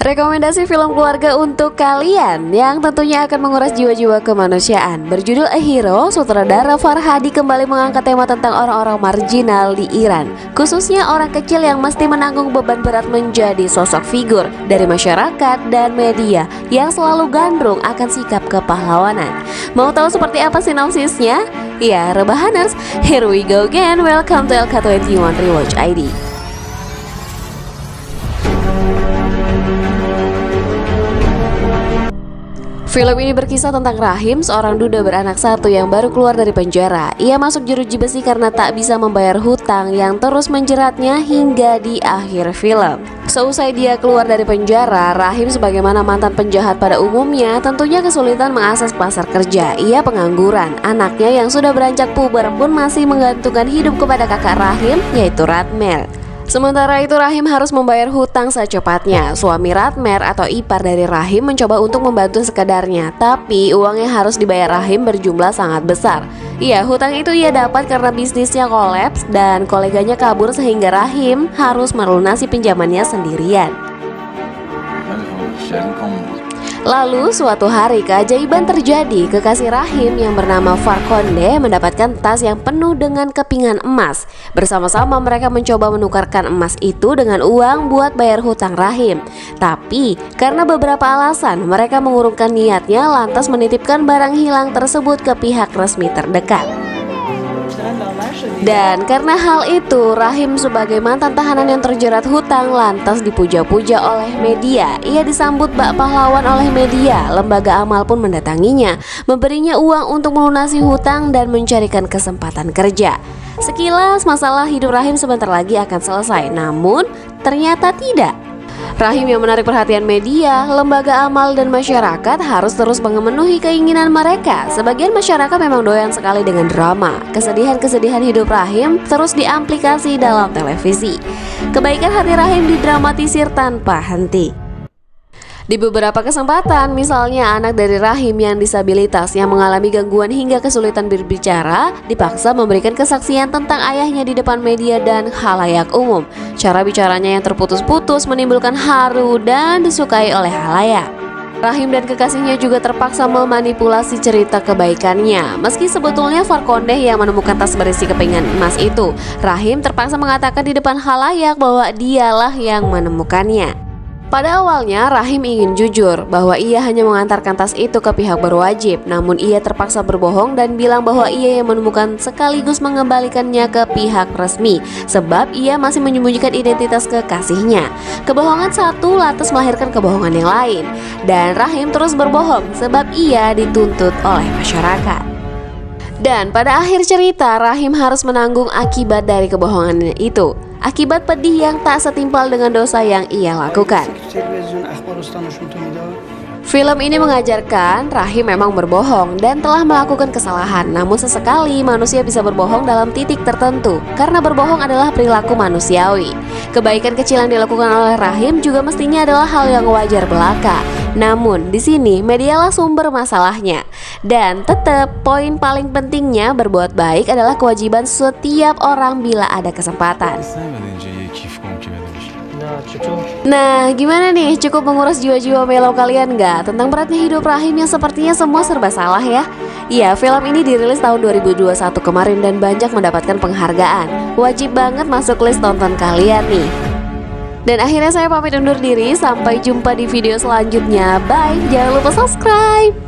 Rekomendasi film keluarga untuk kalian yang tentunya akan menguras jiwa-jiwa kemanusiaan. Berjudul A Hero, sutradara Farhadi kembali mengangkat tema tentang orang-orang marginal di Iran, khususnya orang kecil yang mesti menanggung beban berat menjadi sosok figur dari masyarakat dan media yang selalu gandrung akan sikap kepahlawanan. Mau tahu seperti apa sinopsisnya? Ya, Rebahaners, here we go again. Welcome to LK21 Rewatch ID. Film ini berkisah tentang Rahim, seorang duda beranak satu yang baru keluar dari penjara. Ia masuk jeruji besi karena tak bisa membayar hutang yang terus menjeratnya hingga di akhir film. Seusai dia keluar dari penjara, Rahim sebagaimana mantan penjahat pada umumnya tentunya kesulitan mengakses pasar kerja. Ia pengangguran. Anaknya yang sudah beranjak puber pun masih menggantungkan hidup kepada kakak Rahim, yaitu Ratmer. Sementara itu Rahim harus membayar hutang secepatnya. Suami Ratmer atau ipar dari Rahim mencoba untuk membantu sekadarnya, tapi uang yang harus dibayar Rahim berjumlah sangat besar. Iya, hutang itu ia dapat karena bisnisnya kolaps dan koleganya kabur sehingga Rahim harus melunasi pinjamannya sendirian. Lalu suatu hari keajaiban terjadi. Kekasih Rahim yang bernama Farkonde mendapatkan tas yang penuh dengan kepingan emas. Bersama-sama mereka mencoba menukarkan emas itu dengan uang buat bayar hutang Rahim. Tapi karena beberapa alasan mereka mengurungkan niatnya lantas menitipkan barang hilang tersebut ke pihak resmi terdekat. Dan karena hal itu, Rahim sebagai mantan tahanan yang terjerat hutang lantas dipuja-puja oleh media. Ia disambut bak pahlawan oleh media. Lembaga amal pun mendatanginya, memberinya uang untuk melunasi hutang dan mencarikan kesempatan kerja. Sekilas masalah hidup Rahim sebentar lagi akan selesai, namun ternyata tidak. Rahim yang menarik perhatian media, lembaga amal dan masyarakat harus terus memenuhi keinginan mereka. Sebagian masyarakat memang doyan sekali dengan drama. Kesedihan-kesedihan hidup Rahim terus diaplikasi dalam televisi. Kebaikan hati Rahim didramatisir tanpa henti. Di beberapa kesempatan, misalnya anak dari Rahim yang disabilitas yang mengalami gangguan hingga kesulitan berbicara dipaksa memberikan kesaksian tentang ayahnya di depan media dan khalayak umum. Cara bicaranya yang terputus-putus menimbulkan haru dan disukai oleh khalayak. Rahim dan kekasihnya juga terpaksa memanipulasi cerita kebaikannya. Meski sebetulnya Farkonde yang menemukan tas berisi kepingan emas itu, Rahim terpaksa mengatakan di depan khalayak bahwa dialah yang menemukannya. Pada awalnya Rahim ingin jujur bahwa ia hanya mengantarkan tas itu ke pihak berwajib, namun ia terpaksa berbohong dan bilang bahwa ia yang menemukan sekaligus mengembalikannya ke pihak resmi sebab ia masih menyembunyikan identitas kekasihnya. Kebohongan satu lantas melahirkan kebohongan yang lain, dan Rahim terus berbohong sebab ia dituntut oleh masyarakat. Dan pada akhir cerita Rahim harus menanggung akibat dari kebohongan itu. Akibat pedih yang tak setimpal dengan dosa yang ia lakukan. Film ini mengajarkan Rahim memang berbohong dan telah melakukan kesalahan. Namun sesekali manusia bisa berbohong dalam titik tertentu, karena berbohong adalah perilaku manusiawi. Kebaikan kecil yang dilakukan oleh Rahim juga mestinya adalah hal yang wajar belaka. Namun di sini medialah sumber masalahnya. Dan tetap poin paling pentingnya berbuat baik adalah kewajiban setiap orang bila ada kesempatan. Nah, gimana nih? Cukup menguras jiwa-jiwa melo kalian nggak? Tentang beratnya hidup Rahim yang sepertinya semua serba salah ya? Iya, film ini dirilis tahun 2021 kemarin dan banyak mendapatkan penghargaan. Wajib banget masuk list tonton kalian nih. Dan akhirnya saya pamit undur diri. Sampai jumpa di video selanjutnya. Bye, jangan lupa subscribe.